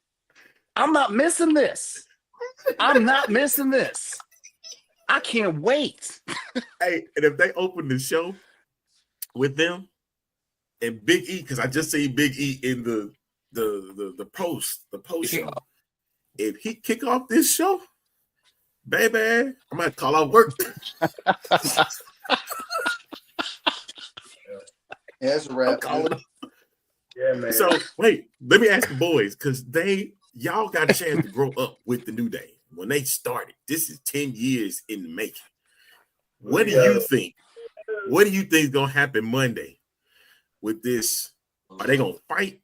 I'm not missing this. I'm not missing this. I can't wait. Hey, and if they open the show with them and Big E, because I just seen Big E in the post show. If he kick off this show, baby, I might call out work. That's a wrap. Yeah, man. So wait, let me ask the boys, because y'all got a chance to grow up with the New Day when they started. This is 10 years in the making. What do you think? What do you think is gonna happen Monday with this? Are they gonna fight?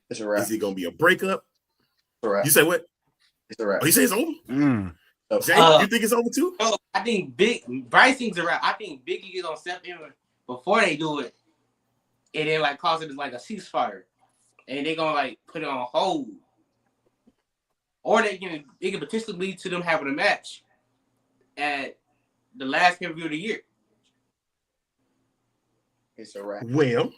It's a wrap. Is it gonna be a breakup? It's a wrap. You say what? It's a wrap. Oh, you say it's over? Jay, you think it's over too? Oh, I think Bryce thinks it's a wrap. I think Biggie is gonna step in before they do it, and then like cause it like a ceasefire, and they're gonna like put it on hold, or it can potentially lead to them having a match at the last pay-per-view of the year. It's a wrap. Well.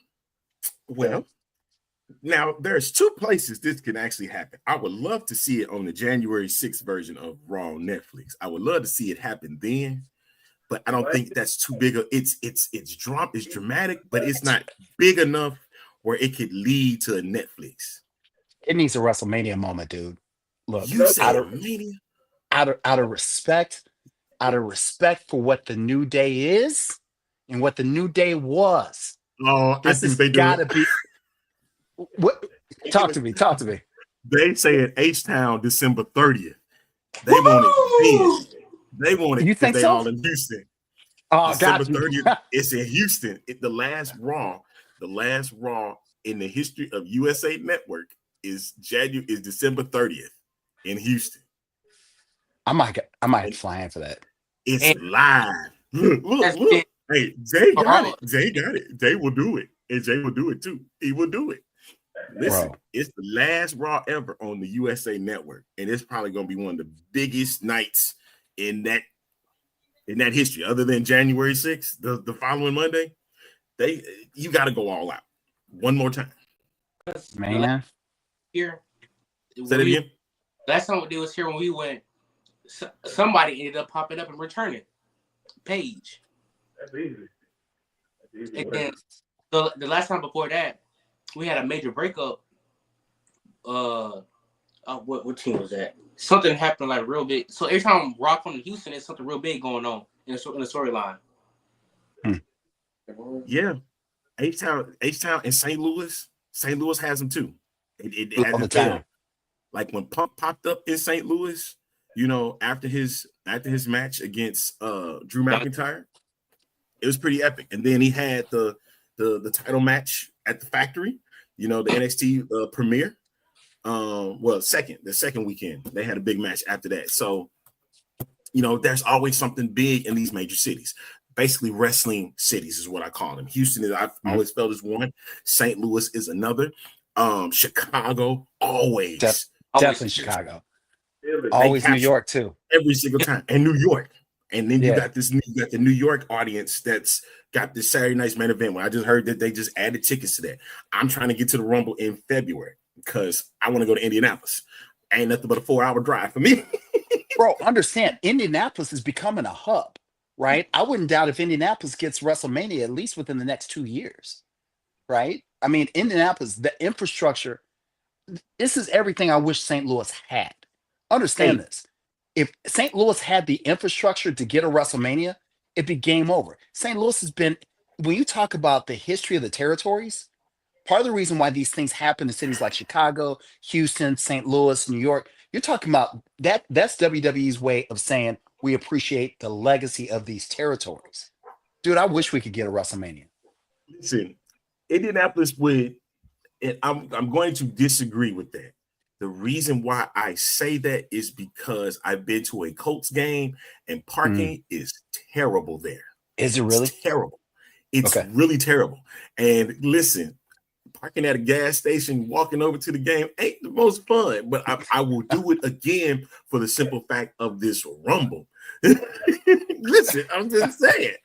Now, there's 2 places this can actually happen. I would love to see it on the January 6th version of Raw on Netflix. I would love to see it happen then, but I don't think that's too big. It's dramatic, but it's not big enough where it could lead to a Netflix. It needs a WrestleMania moment, dude. Look, out of respect for what the New Day is and what the New Day was. Oh, I think they gotta be. What? Talk to me. They say at H-Town December 30th. They want it big. They want it. You think they so? all in Houston. Oh, December got 30th. It's in Houston. The last Raw in the history of USA Network is December 30th in Houston. I might fly in for that. It's live. Look. Hey, Jay got it. Jay will do it. And Jay will do it too. He will do it. Listen, It's the last Raw ever on the USA Network, and it's probably going to be one of the biggest nights in that history, other than January 6th, the following Monday. You got to go all out one more time, man. Here, say that again. Last time they was here when we went, somebody ended up popping up and returning. Paige. That's easy. And then the last time before that, we had a major breakup. What team was that? Something happened like real big. So every time Rock comes to Houston, there's something real big going on in the storyline. Yeah, H-Town and St. Louis. St. Louis has them too. It all the hasn't time. failed. Like when Punk popped up in St. Louis, after his match against Drew McIntyre, it was pretty epic. And then he had the title match at the Factory, the NXT premiere. The second weekend they had a big match after that. So, there's always something big in these major cities. Basically, wrestling cities is what I call them. Houston I've always felt is one. St. Louis is another. Chicago always. Definitely Chicago. Always New York too. Every single time. And New York. And then you got the New York audience that's got this Saturday night's main event. When I just heard that they just added tickets to that. I'm trying to get to the Rumble in February because I want to go to Indianapolis. Ain't nothing but a 4-hour drive for me. Bro, understand, Indianapolis is becoming a hub, right? I wouldn't doubt if Indianapolis gets WrestleMania at least within the next 2 years, right? I mean, Indianapolis, the infrastructure, this is everything I wish St. Louis had. Understand this. If St. Louis had the infrastructure to get a WrestleMania, it'd be game over. St. Louis has been, when you talk about the history of the territories, part of the reason why these things happen in cities like Chicago, Houston, St. Louis, New York, you're talking about that's WWE's way of saying we appreciate the legacy of these territories. Dude, I wish we could get a WrestleMania. Listen, Indianapolis would, and I'm going to disagree with that. The reason why I say that is because I've been to a Colts game and parking is terrible there. Is it really? It's terrible. It's really terrible. And listen, parking at a gas station, walking over to the game ain't the most fun, but I will do it again for the simple fact of this Rumble. Listen, I'm just saying.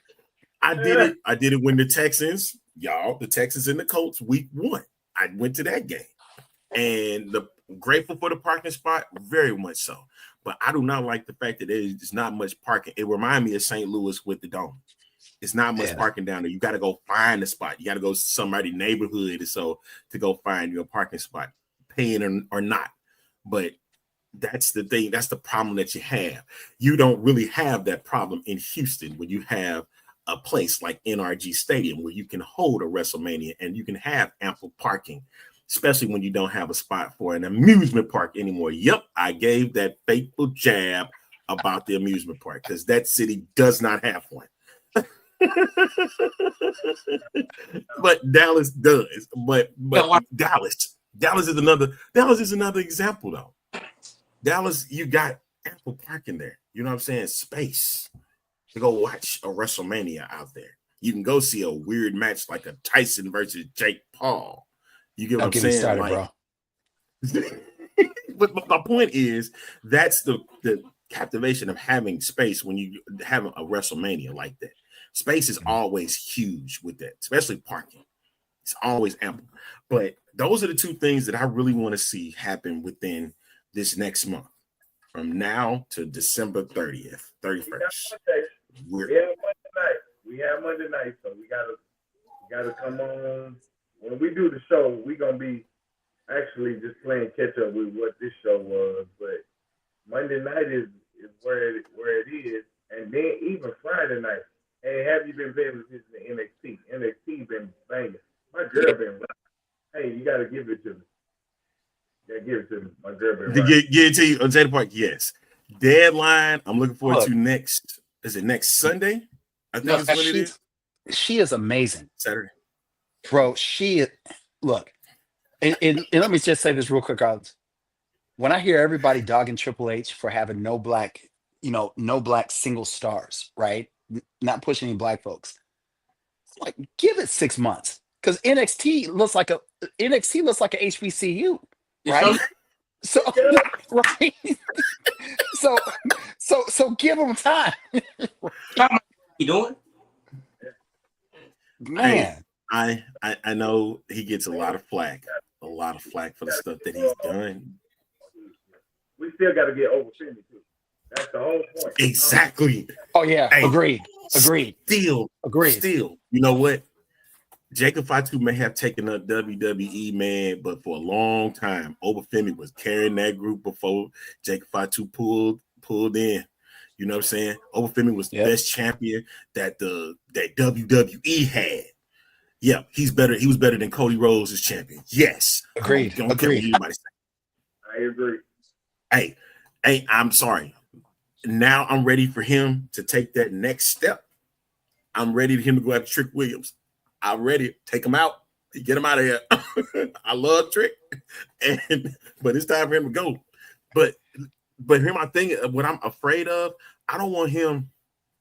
I did it when the Texans and the Colts week 1. I went to that game. And grateful for the parking spot, very much so. But I do not like the fact that there's not much parking. It reminds me of St. Louis with the Dome. It's not much parking down there. You got to go find a spot. You got to go to somebody's neighborhood to go find your parking spot, paying or not. But that's the thing. That's the problem that you have. You don't really have that problem in Houston when you have a place like NRG Stadium where you can hold a WrestleMania and you can have ample parking, especially when you don't have a spot for an amusement park anymore. Yep, I gave that fateful jab about the amusement park because that city does not have one. But Dallas does. But Dallas is another example though. Dallas, you got ample parking there. You know what I'm saying? Space to go watch a WrestleMania out there. You can go see a weird match like a Tyson versus Jake Paul. You get what I'm saying? Started, bro. But my point is that's the captivation of having space when you have a WrestleMania like that. Space is always huge with that, especially parking. It's always ample. But those are the two things that I really want to see happen within this next month, from now to December 31st. We have Monday night, so we gotta come on. When we do the show, we're gonna be actually just playing catch up with what this show was. But Monday night is where it is, and then even Friday night. Hey, have you been paying attention to NXT? NXT been banging. My girl been. Hey, you gotta give it to me. Yeah, give it to me. My girl been. Give it to you on Jada Park. Yes. Deadline. I'm looking forward to next. Is it next Sunday? I think that's what it is. She is amazing. Saturday. Bro, look, and let me just say this real quick, guys. When I hear everybody dogging Triple H for having no black single stars, right? Not pushing any black folks. Like, give it 6 months. Because NXT looks like a HBCU, right? So right. so give them time. How you doing? Man. I know he gets a lot of flack for the stuff that he's done. We still got to get over Finley too. That's the whole point. Exactly. Oh yeah. Hey, agreed. Still. You know what? Jacob Fatu may have taken up WWE, man, but for a long time, Obafemi was carrying that group before Jacob Fatu pulled in. You know what I'm saying? Obafemi was the best champion that WWE had. Yeah, he's better. He was better than Cody Rhodes as champion. Yes. Agreed. Don't care what anybody say. I agree. Hey, I'm sorry. Now I'm ready for him to take that next step. I'm ready for him to go after Trick Williams. I'm ready to take him out. Get him out of here. I love Trick, but it's time for him to go. But here's my thing. What I'm afraid of, I don't want him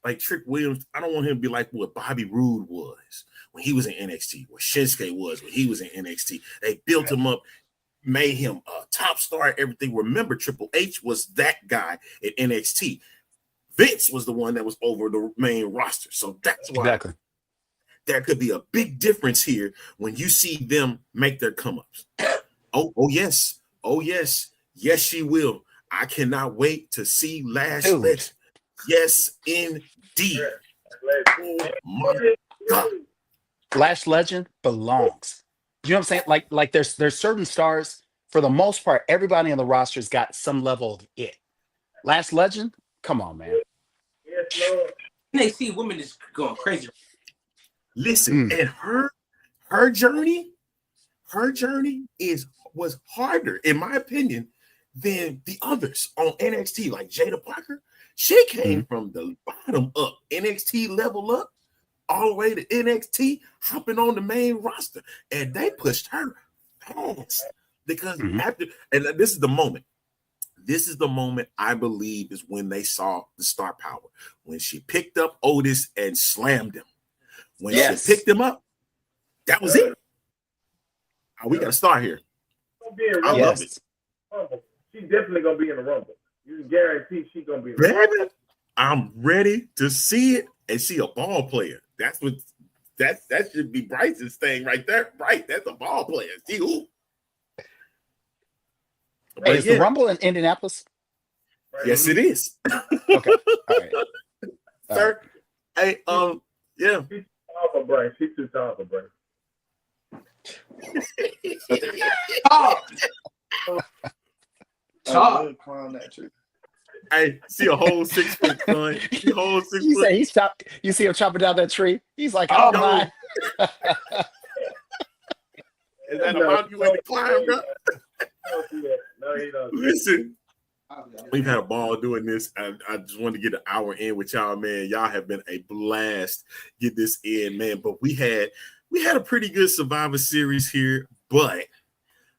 like Trick Williams. I don't want him to be like what Bobby Roode was when he was in NXT, what Shinsuke was when he was in NXT. They built him up, made him a top star, everything. Remember, Triple H was that guy at NXT. Vince was the one that was over the main roster. So that's why there could be a big difference here when you see them make their come-ups. Oh yes. Yes, she will. I cannot wait to see Lash Legend. Yes, indeed. Oh my God. Lash Legend belongs. You know what I'm saying? Like there's certain stars, for the most part, everybody on the roster's got some level of it. Lash Legend, come on, man. Yes, Lord. They see women is going crazy. Listen, and her journey was harder, in my opinion, than the others on NXT, like Jada Parker. She came from the bottom up, NXT level up, all the way to NXT, hopping on the main roster, and they pushed her fast because after, and this is the moment. This is the moment I believe is when they saw the star power. When she picked up Otis and slammed him. When she picked him up, that was it. We got to start here. I love it. She's definitely going to be in the Rumble. You can guarantee she's going to be in the Rumble. I'm ready to see it and see a ball player. That's what that should be Bryce's thing right there. Right, that's a ball player. See who? Hey, is the Rumble in Indianapolis? Yes, it is. Okay. All right. Sir. Hey, yeah. She's too tall for Bryce. Hey, see a whole 6 foot son. You see him chopping down that tree? He's like, oh my. Is that a mountain you want to climb, bro? No, he doesn't. Listen, we've had a ball doing this. I just wanted to get an hour in with y'all, man. Y'all have been a blast. Get this in, man. But we had a pretty good Survivor Series here, but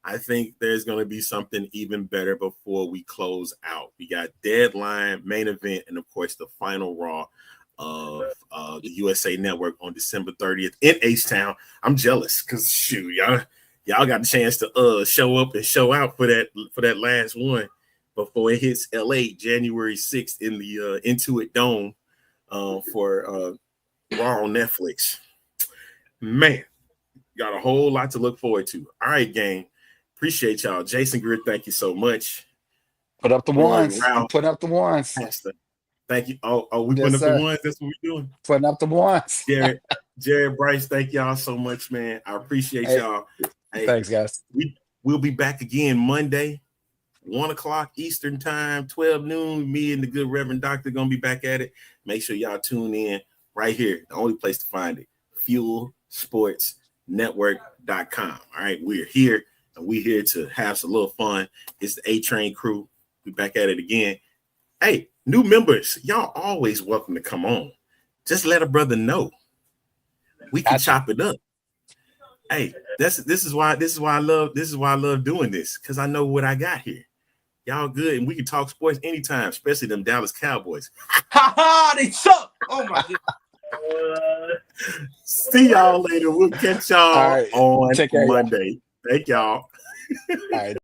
I think there's going to be something even better before we close out. We got Deadline, Main Event, and of course the final Raw of the USA Network on December 30th in H-Town. I'm jealous because shoot, y'all got a chance to show up and show out for that last one before it hits LA January 6th in the Intuit Dome for Raw on Netflix. Man, got a whole lot to look forward to. All right, gang. Appreciate y'all. Jason Greer, thank you so much. Put up the ones. Put up the ones. Thank you. Oh, we putting up the ones. That's what we're doing. Putting up the ones. Jared, Bryce, thank y'all so much, man. I appreciate y'all. Hey, thanks, guys. We'll be back again Monday, 1 o'clock Eastern time, 12 noon. Me and the good Reverend Doctor gonna be back at it. Make sure y'all tune in right here. The only place to find it, FuelSportsNetwork.com. All right, we're here. And we're here to have some little fun. It's the A-Train crew. We back at it again. Hey, new members, y'all always welcome to come on. Just let a brother know. We can chop it up. Hey, this is why I love doing this, because I know what I got here. Y'all good, and we can talk sports anytime, especially them Dallas Cowboys. They suck. Oh my goodness. See y'all later. We'll catch y'all on Monday. Thank y'all. All right.